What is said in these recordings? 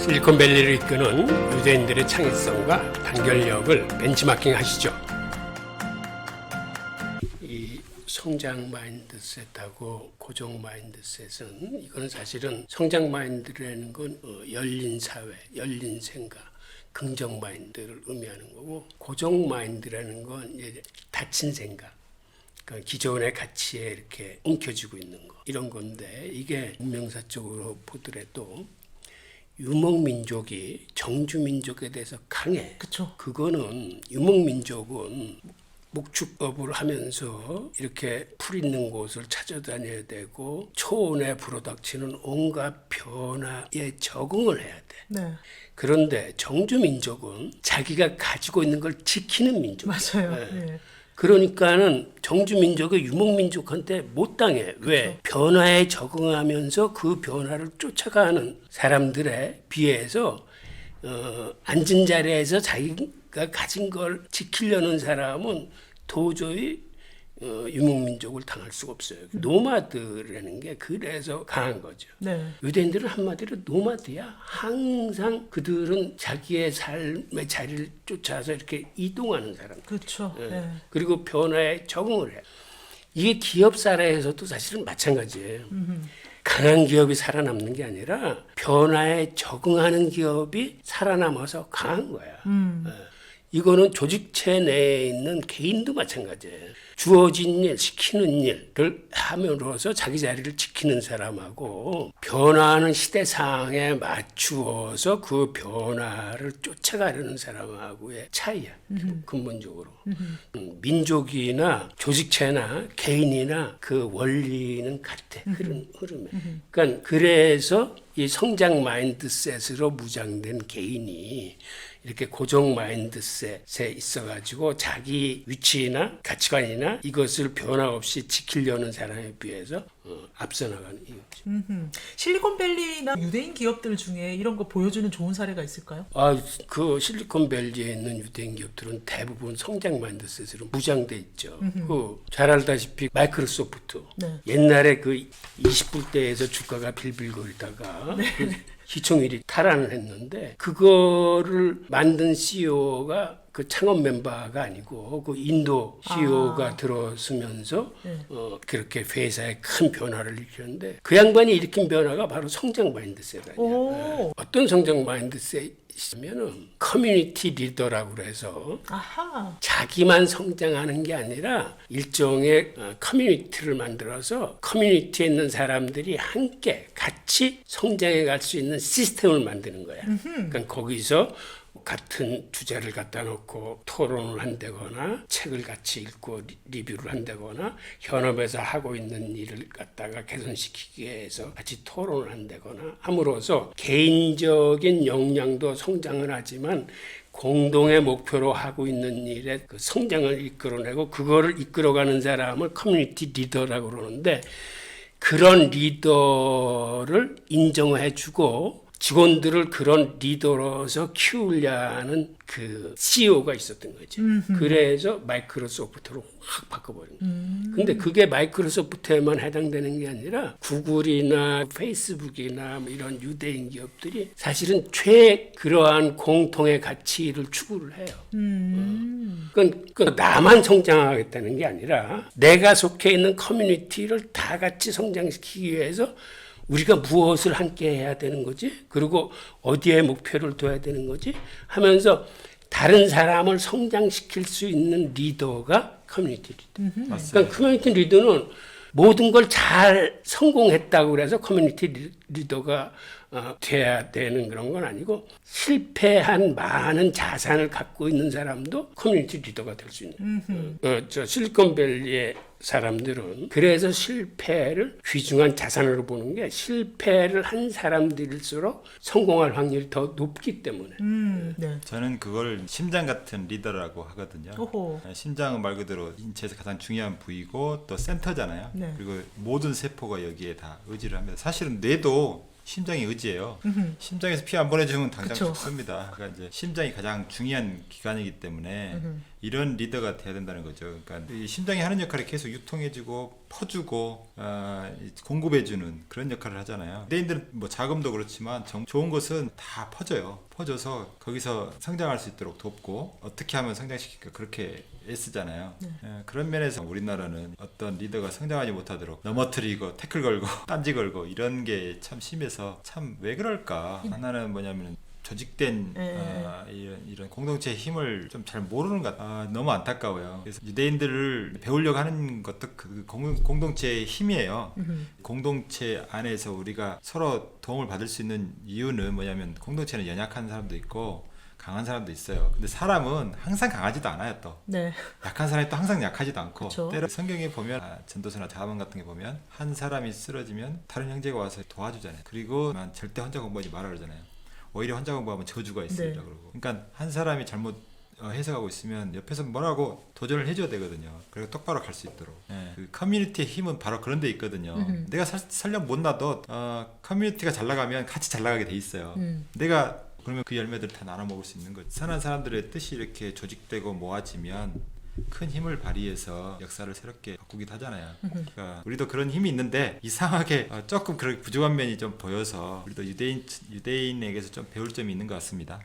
실리콘밸리를 이끄는 유대인들의 창의성과 단결력을 벤치마킹 하시죠. 이 성장 마인드셋하고 고정 마인드셋은 이거는 사실은 성장 마인드라는 건 열린 사회, 열린 생각, 긍정 마인드를 의미하는 거고, 고정 마인드라는 건 이제 닫힌 생각, 그러니까 기존의 가치에 이렇게 엉켜지고 있는 거, 이런 건데, 이게 문명사적으로 보더라도 유목민족이 정주민족에 대해서 강해. 그쵸. 그거는 유목민족은 목축업을 하면서 이렇게 풀 있는 곳을 찾아다녀야 되고 초원에 불어닥치는 온갖 변화에 적응을 해야 돼. 네. 그런데 정주민족은 자기가 가지고 있는 걸 지키는 민족. 맞아요. 네. 네. 그러니까는 정주민족이 유목민족한테 못 당해. 왜? 변화에 적응하면서 그 변화를 쫓아가는 사람들에 비해서 앉은 자리에서 자기가 가진 걸 지키려는 사람은 도저히 유목민족을 당할 수가 없어요. 노마드라는 게 그래서 강한 거죠. 네. 유대인들은 한마디로 노마드야. 항상 그들은 자기의 삶의 자리를 쫓아서 이렇게 이동하는 사람. 그렇죠. 예. 네. 그리고 변화에 적응을 해. 이게 기업 사례에서도 사실은 마찬가지예요. 강한 기업이 살아남는 게 아니라 변화에 적응하는 기업이 살아남아서 강한 거야. 예. 이거는 조직체 내에 있는 개인도 마찬가지예요. 주어진 일, 시키는 일을 함으로써 자기 자리를 지키는 사람하고 변화하는 시대 상황에 맞추어서 그 변화를 쫓아가려는 사람하고의 차이야. 근본적으로. 민족이나 조직체나 개인이나 그 원리는 같아. 흐름에. 그러니까 그래서 이 성장 마인드셋으로 무장된 개인이 이렇게 고정 마인드셋에 있어가지고 자기 위치나 가치관이나 이것을 변화 없이 지키려는 사람에 비해서 앞서 나가는 이유죠. 실리콘밸리나 유대인 기업들 중에 이런 거 보여주는 좋은 사례가 있을까요? 그 실리콘밸리에 있는 유대인 기업들은 대부분 성장 마인드셋으로 무장돼 있죠. 잘 알다시피 마이크로소프트. 네. 옛날에 그 20불대에서 주가가 빌빌거리다가 그 시총일이 탈환을 했는데 그거를 만든 CEO가 그 창업 멤버가 아니고 그 인도 CEO가 들어서면서 네. 그렇게 회사에 큰 변화를 일으켰는데 그 양반이 일으킨 변화가 바로 성장 마인드셋 아니야. 오. 어떤 성장 마인드셋이면은 커뮤니티 리더라고 그래서 아하. 자기만 성장하는 게 아니라 일종의 커뮤니티를 만들어서 커뮤니티에 있는 사람들이 함께 같이 성장해 갈 수 있는 시스템을 만드는 거야. 그러니까 거기서 같은 주제를 갖다 놓고 토론을 한다거나 책을 같이 읽고 리뷰를 한다거나 현업에서 하고 있는 일을 갖다가 개선시키기 위해서 같이 토론을 한다거나 함으로써 개인적인 역량도 성장을 하지만 공동의 목표로 하고 있는 일에 그 성장을 이끌어내고 그거를 이끌어가는 사람을 커뮤니티 리더라고 그러는데 그런 리더를 인정해주고 직원들을 그런 리더로서 키우려는 그 CEO가 있었던 거죠. 그래서 마이크로소프트로 확 바꿔버린 거예요. 근데 그게 마이크로소프트에만 해당되는 게 아니라 구글이나 페이스북이나 뭐 이런 유대인 기업들이 사실은 그러한 공통의 가치를 추구를 해요. 그러니까 나만 성장하겠다는 게 아니라 내가 속해 있는 커뮤니티를 다 같이 성장시키기 위해서 우리가 무엇을 함께 해야 되는 거지? 그리고 어디에 목표를 둬야 되는 거지? 하면서 다른 사람을 성장시킬 수 있는 리더가 커뮤니티 리더. 그러니까 커뮤니티 리더는 모든 걸 잘 성공했다고 그래서 커뮤니티 리더가 돼야 되는 그런 건 아니고 실패한 많은 자산을 갖고 있는 사람도 커뮤니티 리더가 될 수 있는. 저 실리콘밸리의 사람들은 그래서 실패를 귀중한 자산으로 보는 게 실패를 한 사람들일수록 성공할 확률이 더 높기 때문에. 네. 저는 그걸 심장 같은 리더라고 하거든요. 오호. 심장은 말 그대로 인체에서 가장 중요한 부위고 또 센터잖아요. 네. 그리고 모든 세포가 여기에 다 의지를 합니다. 사실은 뇌도 심장이 의지예요. 심장에서 피 안 보내주면 당장 그쵸. 죽습니다. 그러니까 이제 심장이 가장 중요한 기관이기 때문에 이런 리더가 돼야 된다는 거죠. 그러니까 이 심장이 하는 역할이 계속 유통해주고 퍼주고 공급해주는 그런 역할을 하잖아요. 유대인들은 뭐 자금도 그렇지만 좋은 것은 다 퍼져서 거기서 성장할 수 있도록 돕고 어떻게 하면 성장시킬까 그렇게 애쓰잖아요. 그런 면에서 우리나라는 어떤 리더가 성장하지 못하도록 넘어뜨리고 태클 걸고 딴지 걸고 이런 게 참 심해서 참 왜 그럴까. 하나는 뭐냐면 조직된 이런 공동체의 힘을 좀 잘 모르는 것 같아요. 너무 안타까워요. 그래서 유대인들을 배우려고 하는 것도 그 공동체의 힘이에요. 공동체 안에서 우리가 서로 도움을 받을 수 있는 이유는 뭐냐면 공동체는 연약한 사람도 있고 강한 사람도 있어요. 근데 사람은 항상 강하지도 않아요. 또 네. 약한 사람이 또 항상 약하지도 않고 그쵸. 때로 성경에 보면 전도서나 자문 같은 게 보면 한 사람이 쓰러지면 다른 형제가 와서 도와주잖아요. 그리고 절대 혼자 공부하지 말아 그러잖아요. 오히려 혼자 공부하면 저주가 있으리라 그러고. 그러니까 한 사람이 잘못 해석하고 있으면 옆에서 뭐라고 도전을 해줘야 되거든요. 그리고 똑바로 갈 수 있도록. 그 커뮤니티의 힘은 바로 그런 데 있거든요. 내가 설령 못 나도 커뮤니티가 잘 나가면 같이 잘 나가게 돼 있어요. 내가 그러면 그 열매들 다 나눠 먹을 수 있는 거죠. 선한 사람들의 뜻이 이렇게 조직되고 모아지면 큰 힘을 발휘해서 역사를 새롭게 바꾸기도 하잖아요. 그러니까 우리도 그런 힘이 있는데 이상하게 조금 그런 부족한 면이 좀 보여서 우리도 유대인에게서 좀 배울 점이 있는 것 같습니다.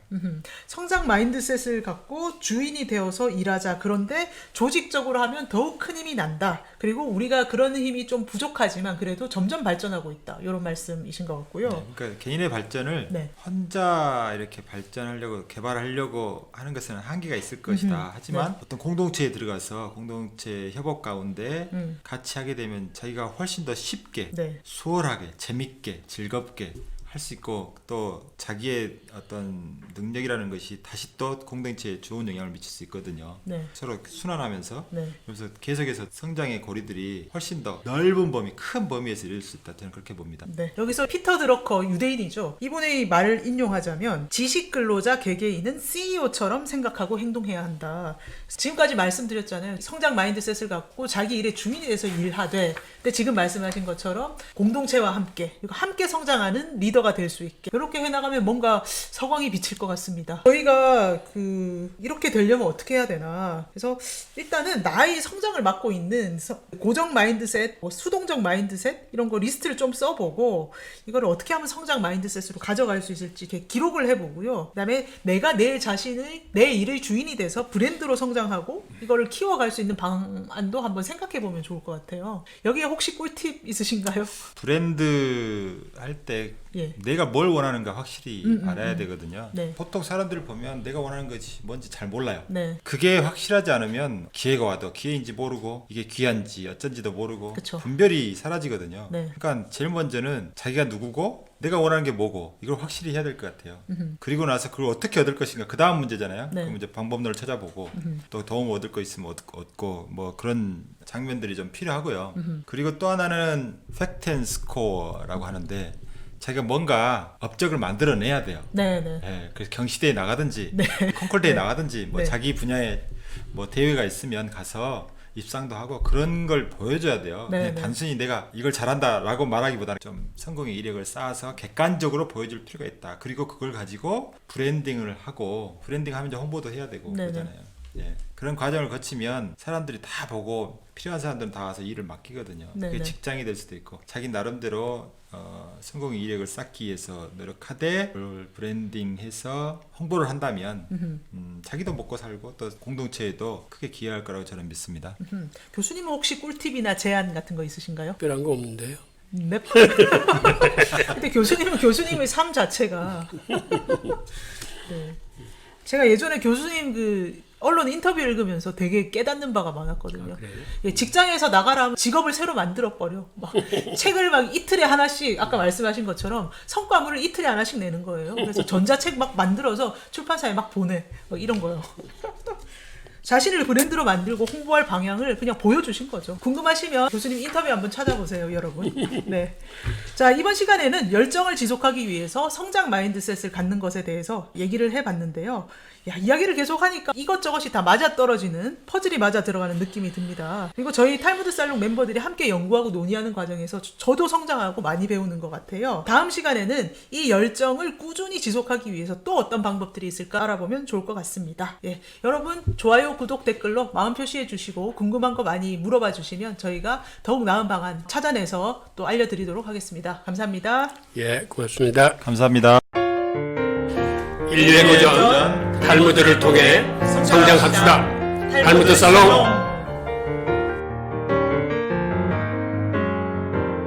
성장 마인드셋을 갖고 주인이 되어서 일하자. 그런데 조직적으로 하면 더욱 큰 힘이 난다. 그리고 우리가 그런 힘이 좀 부족하지만 그래도 점점 발전하고 있다. 이런 말씀이신 것 같고요. 그러니까 개인의 발전을 혼자 이렇게 발전하려고 개발하려고 하는 것은 한계가 있을 것이다. 하지만 어떤 공동체에 들어가서 공동체 협업 가운데 같이 하게 되면 자기가 훨씬 더 쉽게 수월하게 재밌게 즐겁게 할 수 있고 또 자기의 어떤 능력이라는 것이 다시 또 공동체에 좋은 영향을 미칠 수 있거든요. 서로 순환하면서 그래서 계속해서 성장의 고리들이 훨씬 더 넓은 범위, 큰 범위에서 이룰 수 있다. 저는 그렇게 봅니다. 여기서 피터 드러커 유대인이죠. 이분의 말을 인용하자면 지식 근로자 개개인은 CEO처럼 생각하고 행동해야 한다. 지금까지 말씀드렸잖아요. 성장 마인드셋을 갖고 자기 일의 주인이 돼서 일하되 근데 지금 말씀하신 것처럼 공동체와 함께 그리고 함께 성장하는 리더가 될 수 있게 이렇게 해나가면 뭔가 서광이 비칠 것 같습니다. 저희가 이렇게 되려면 어떻게 해야 되나. 그래서 일단은 나의 성장을 맡고 있는 고정 마인드셋, 수동적 마인드셋 이런 거 리스트를 좀 써보고 이거를 어떻게 하면 성장 마인드셋으로 가져갈 수 있을지 이렇게 기록을 해보고요. 그다음에 내가 내 자신의 내 일의 주인이 돼서 브랜드로 성장하고 이거를 키워갈 수 있는 방안도 한번 생각해보면 좋을 것 같아요. 여기에 혹시 꿀팁 있으신가요? 브랜드 할 때 내가 뭘 원하는가 확실히 알아야 되거든요. 보통 사람들을 보면 내가 원하는 것이 뭔지 잘 몰라요. 그게 확실하지 않으면 기회가 와도 기회인지 모르고 이게 귀한지 어쩐지도 모르고 분별이 사라지거든요. 그러니까 제일 먼저는 자기가 누구고 내가 원하는 게 뭐고 이걸 확실히 해야 될 것 같아요. 그리고 나서 그걸 어떻게 얻을 것인가 그 다음 문제잖아요. 그럼 이제 방법론을 찾아보고 또 도움 얻을 거 있으면 얻고 뭐 그런 장면들이 좀 필요하고요. 그리고 또 하나는 팩트 앤 스코어라고 하는데 자기가 뭔가 업적을 만들어내야 돼요. 그래서 경시대에 나가든지 콩쿨대에 나가든지 뭐 자기 분야에 뭐 대회가 있으면 가서 입상도 하고 그런 걸 보여줘야 돼요. 그냥 단순히 내가 이걸 잘한다라고 말하기보다는 좀 성공의 이력을 쌓아서 객관적으로 보여줄 필요가 있다. 그리고 그걸 가지고 브랜딩을 하고 브랜딩하면 이제 홍보도 해야 되고 그러잖아요. 그런 과정을 거치면 사람들이 다 보고 필요한 사람들은 다 와서 일을 맡기거든요. 그게 직장이 될 수도 있고 자기 나름대로 성공의 이력을 쌓기 위해서 노력하되 그걸 브랜딩해서 홍보를 한다면 자기도 먹고 살고 또 공동체에도 크게 기여할 거라고 저는 믿습니다. 교수님은 혹시 꿀팁이나 제안 같은 거 있으신가요? 특별한 거 없는데요. 네. 근데 교수님은 교수님의 삶 자체가 제가 예전에 교수님 언론 인터뷰 읽으면서 되게 깨닫는 바가 많았거든요. 직장에서 나가라면 직업을 새로 만들어버려. 막 책을 막 이틀에 하나씩 아까 말씀하신 것처럼 성과물을 이틀에 하나씩 내는 거예요. 그래서 전자책 막 만들어서 출판사에 막 보내. 막 이런 거요. 자신을 브랜드로 만들고 홍보할 방향을 그냥 보여주신 거죠. 궁금하시면 교수님 인터뷰 한번 찾아보세요, 여러분. 자, 이번 시간에는 열정을 지속하기 위해서 성장 마인드셋을 갖는 것에 대해서 얘기를 해봤는데요. 이야기를 계속 하니까 이것저것이 다 맞아떨어지는 퍼즐이 맞아 들어가는 느낌이 듭니다. 그리고 저희 탈무드 살롱 멤버들이 함께 연구하고 논의하는 과정에서 저도 성장하고 많이 배우는 것 같아요. 다음 시간에는 이 열정을 꾸준히 지속하기 위해서 또 어떤 방법들이 있을까 알아보면 좋을 것 같습니다. 여러분 좋아요, 구독, 댓글로 마음 표시해 주시고 궁금한 거 많이 물어봐 주시면 저희가 더욱 나은 방안 찾아내서 또 알려드리도록 하겠습니다. 감사합니다. 예, 고맙습니다. 감사합니다. 인류의 고전 탈무드를 통해 성장합시다. 탈무드 살롱.